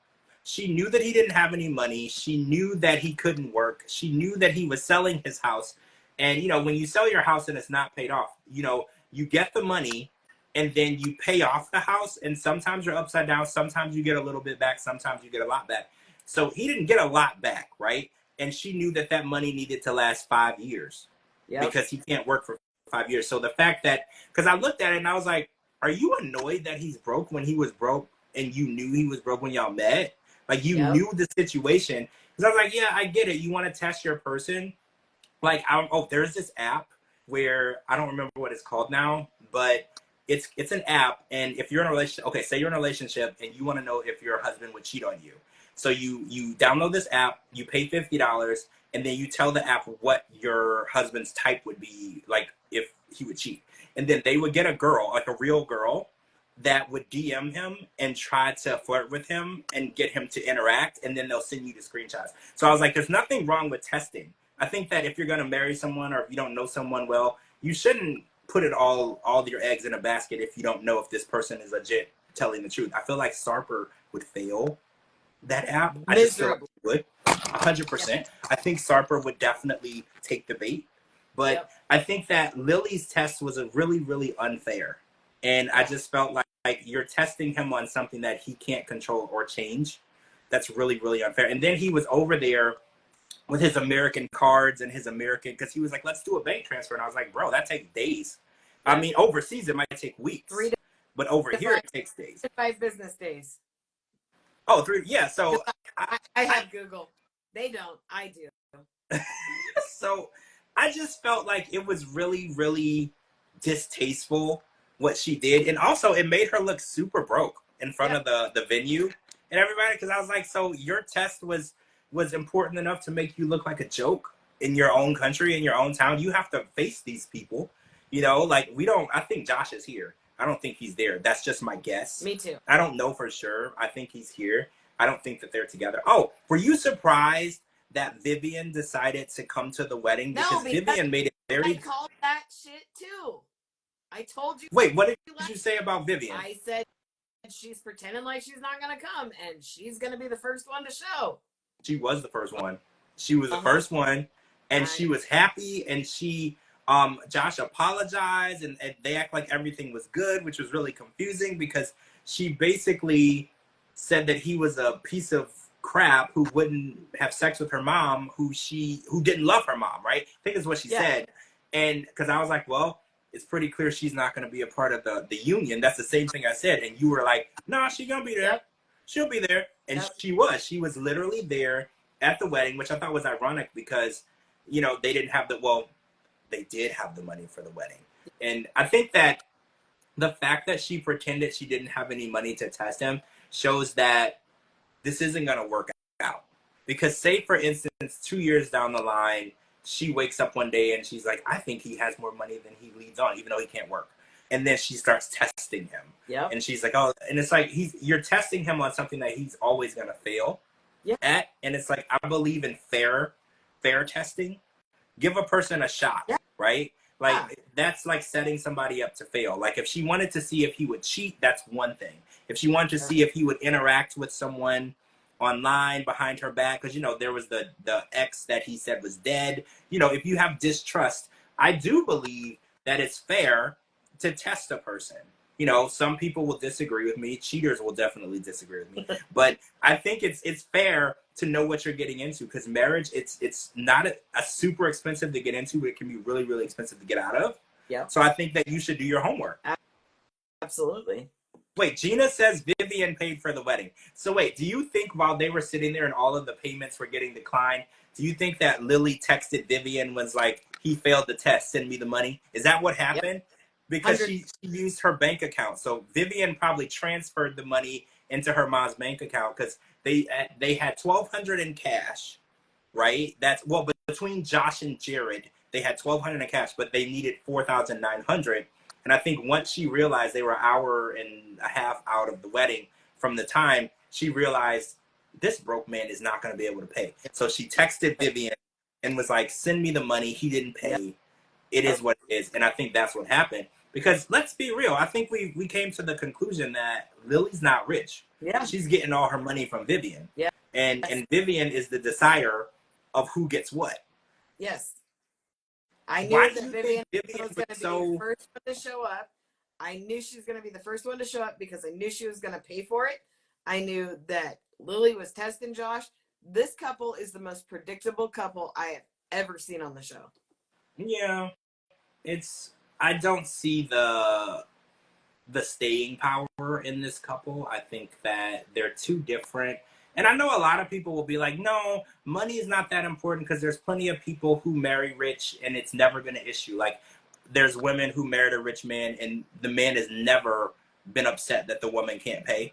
She knew that he didn't have any money. She knew that he couldn't work. She knew that he was selling his house. And, you know, when you sell your house and it's not paid off, you know, you get the money and then you pay off the house. And sometimes you're upside down. Sometimes you get a little bit back. Sometimes you get a lot back. So he didn't get a lot back, right? And she knew that that money needed to last 5 years. Yep. because he can't work for 5 years. So the fact that, because I looked at it and I was like, are you annoyed that he's broke when he was broke and you knew he was broke when y'all met? Like, you Yep. knew the situation. Because I was like, yeah, I get it. You want to test your person. Like, there's this app where I don't remember what it's called now, but it's an app. And if you're in a relationship, okay, say you're in a relationship and you want to know if your husband would cheat on you. So you download this app, you pay $50, and then you tell the app what your husband's type would be, like if he would cheat. And then they would get a girl, like a real girl, that would DM him and try to flirt with him and get him to interact, and then they'll send you the screenshots. So I was like, there's nothing wrong with testing. I think that if you're going to marry someone or if you don't know someone well, you shouldn't put it all your eggs in a basket if you don't know if this person is legit telling the truth. I feel like Sarper would fail that app. I just feel like Miserable. he would, 100%. I think Sarper would definitely take the bait. But Yep. I think that Lily's test was a really, really unfair. And I just felt like you're testing him on something that he can't control or change. That's really, really unfair. And then he was over there with his American cards and his American, because he was like, let's do a bank transfer. And I was like, bro, that takes days. Yep. I mean, overseas it might take weeks. 3 but over to here 5, it takes days. 5 business days. Oh, 3, yeah. So I have Google. They don't. I do. so I just felt like it was really, really distasteful what she did. And also it made her look super broke in front of the venue and everybody. Because I was like, so your test was important enough to make you look like a joke in your own country, in your own town. You have to face these people. You know, like I think Josh is here. I don't think he's there. That's just my guess. Me too. I don't know for sure. I think he's here. I don't think that they're together. Oh, were you surprised that Vivian decided to come to the wedding? Because Vivian made it very... I called that shit too. I told you. Wait, what did you say about Vivian? I said she's pretending like she's not going to come, and she's going to be the first one to show. She was the first one. She was the first one, and she was happy, and she... Josh apologized, and they act like everything was good, which was really confusing because she basically said that he was a piece of crap who wouldn't have sex with her mom, who didn't love her mom, right? I think is what she said. And because I was like, well, it's pretty clear she's not going to be a part of the union. That's the same thing I said. And you were like, no, she's going to be there. Yep. She'll be there. And she was literally there at the wedding, which I thought was ironic because, you know, they did have the money for the wedding. And I think that the fact that she pretended she didn't have any money to test him shows that this isn't going to work out. Because say, for instance, 2 years down the line, she wakes up one day and she's like, I think he has more money than he leads on, even though he can't work. And then she starts testing him. Yep. And she's like, oh, and it's like, you're testing him on something that he's always going to fail at. And it's like, I believe in fair testing. Give a person a shot, right? Like, that's like setting somebody up to fail. Like, if she wanted to see if he would cheat, that's one thing. If she wanted to see if he would interact with someone online behind her back, because, you know, there was the ex that he said was dead. You know, if you have distrust, I do believe that it's fair to test a person. You know, some people will disagree with me. Cheaters will definitely disagree with me. But I think it's fair to know what you're getting into, because marriage, it's not a super expensive to get into, but it can be really, really expensive to get out of. Yeah. So I think that you should do your homework. Absolutely. Wait, Gina says Vivian paid for the wedding. So wait, do you think while they were sitting there and all of the payments were getting declined, do you think that Lily texted Vivian, was like, he failed the test, send me the money? Is that what happened? Because she used her bank account. So Vivian probably transferred the money into her mom's bank account, because they had $1,200 in cash, right? But between Josh and Jared, they had $1,200 in cash, but they needed $4,900. And I think once she realized they were an hour and a half out of the wedding from the time, she realized this broke man is not going to be able to pay. So she texted Vivian and was like, send me the money. He didn't pay. It is what it is. And I think that's what happened. Because let's be real, I think we came to the conclusion that Lily's not rich. Yeah. She's getting all her money from Vivian. Yeah. And Vivian is the decider of who gets what. Yes. I knew that Vivian was going to be the first one to show up. I knew she was going to be the first one to show up because I knew she was going to pay for it. I knew that Lily was testing Josh. This couple is the most predictable couple I have ever seen on the show. Yeah, it's I don't see the staying power in this couple. I think that they're too different. And I know a lot of people will be like, no, money is not that important because there's plenty of people who marry rich and it's never been an issue. Like, there's women who married a rich man and the man has never been upset that the woman can't pay.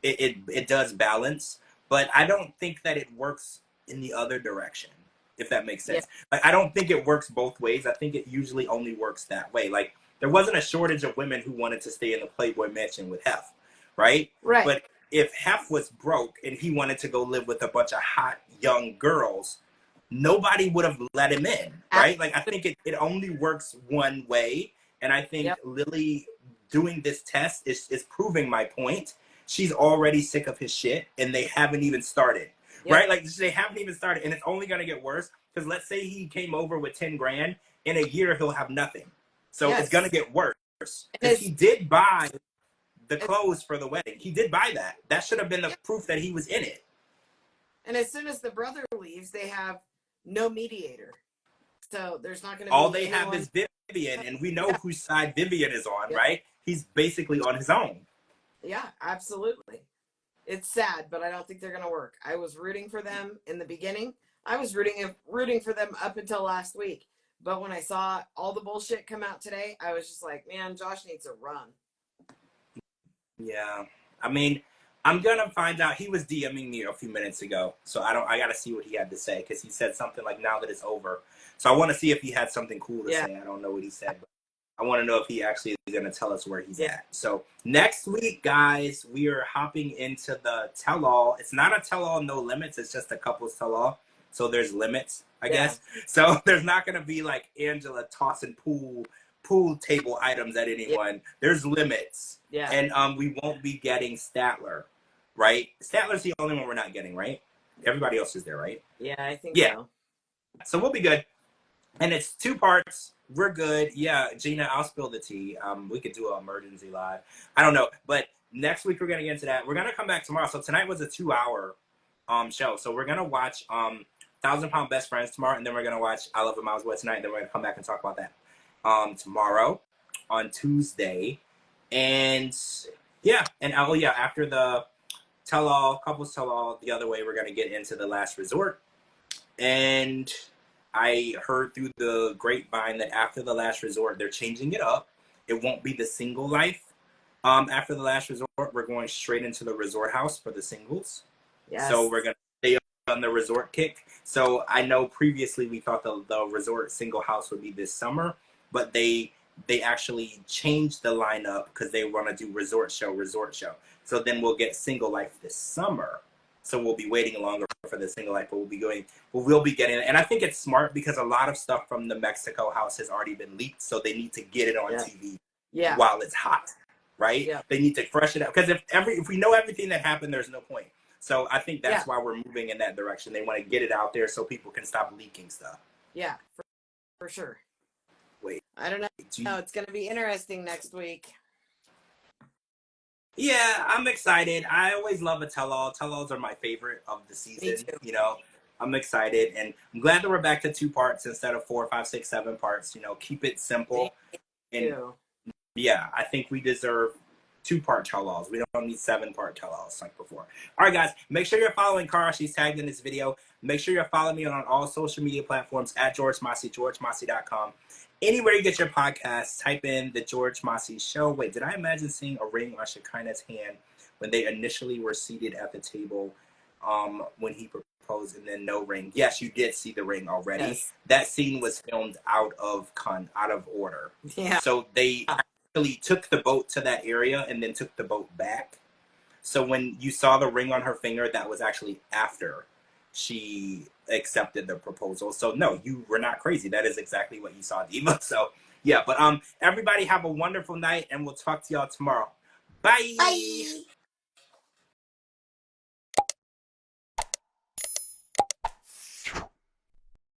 It does balance, but I don't think that it works in the other direction, if that makes Yeah. sense. Like, I don't think it works both ways. I think it usually only works that way. Like, there wasn't a shortage of women who wanted to stay in the Playboy Mansion with Hef, right? Right. But if Hef was broke and he wanted to go live with a bunch of hot young girls, nobody would have let him in, right? Like, I think it only works one way. And I think Yep. Lily doing this test is proving my point. She's already sick of his shit and they haven't even started, Yep. right? Like, they haven't even started and it's only going to get worse because let's say he came over with 10 grand. In a year, he'll have nothing. So Yes. it's going to get worse because he did buy the clothes for the wedding. He did buy that. That should have been the proof that he was in it. And as soon as the brother leaves, they have no mediator. So there's not going to be all they anyone... have is Vivian, and we know whose side Vivian is on, Yeah. right? He's basically on his own. Yeah, absolutely. It's sad, but I don't think they're going to work. I was rooting for them in the beginning. I was rooting for them up until last week. But when I saw all the bullshit come out today, I was just like, man, Josh needs a run. Yeah. I mean, I'm going to find out. He was DMing me a few minutes ago, so I got to see what he had to say because he said something like, now that it's over. So I want to see if he had something cool to say. I don't know what he said, but I want to know if he actually is going to tell us where he's at. So next week, guys, we are hopping into the tell-all. It's not a tell-all, no limits. It's just a couple's tell-all. So there's limits, I guess. So there's not going to be like Angela tossing pool table items at anyone. There's limits. Yeah. And we won't be getting Statler, right? Statler's the only one we're not getting, right? Everybody else is there, right? Yeah, I think so. So we'll be good. And it's 2 parts. We're good. Yeah, Gina, I'll spill the tea. We could do an emergency live. I don't know. But next week we're going to get into that. We're going to come back tomorrow. So tonight was a 2-hour show. So we're going to watch 1,000 Pound Best Friends tomorrow. And then we're going to watch I Love Him, Miles Away tonight. And then we're going to come back and talk about that tomorrow on Tuesday. And yeah. And after the tell-all, couples tell-all, the other way, we're going to get into the last resort. And I heard through the grapevine that after the last resort, they're changing it up. It won't be the single life. After the last resort, we're going straight into the resort house for the singles. Yes. So we're going to stay on the resort kick. So I know previously we thought the resort single house would be this summer, but they actually changed the lineup because they want to do resort show. So then we'll get single life this summer. So we'll be waiting longer for the single life, but we'll be getting it. And I think it's smart because a lot of stuff from the Mexico house has already been leaked, so they need to get it on TV while it's hot, right? Yeah. They need to fresh it up because if we know everything that happened, there's no point. So I think that's why we're moving in that direction. They want to get it out there so people can stop leaking stuff. Yeah, for sure. Wait, I don't know. No, it's going to be interesting next week. Yeah, I'm excited. I always love a tell-all. Tell-alls are my favorite of the season. Me too. You know, I'm excited, and I'm glad that we're back to 2 parts instead of 4, 5, 6, 7 parts. You know, keep it simple. And yeah, I think we deserve 2-part tell-alls. We don't need 7-part tell-alls like before. All right, guys, make sure you're following Cara. She's tagged in this video. Make sure you're following me on all social media platforms at George Mossey, georgemossey.com. Anywhere you get your podcasts, type in The George Mossey Show. Wait, did I imagine seeing a ring on Shekinah's hand when they initially were seated at the table when he proposed and then no ring? Yes, you did see the ring already. Yes. That scene was filmed out of order. Yeah. So they actually took the boat to that area and then took the boat back. So when you saw the ring on her finger, that was actually after she accepted the proposal. So no, you were not crazy. That is exactly what you saw, Diva. So yeah, but everybody have a wonderful night and we'll talk to y'all tomorrow. Bye. Bye.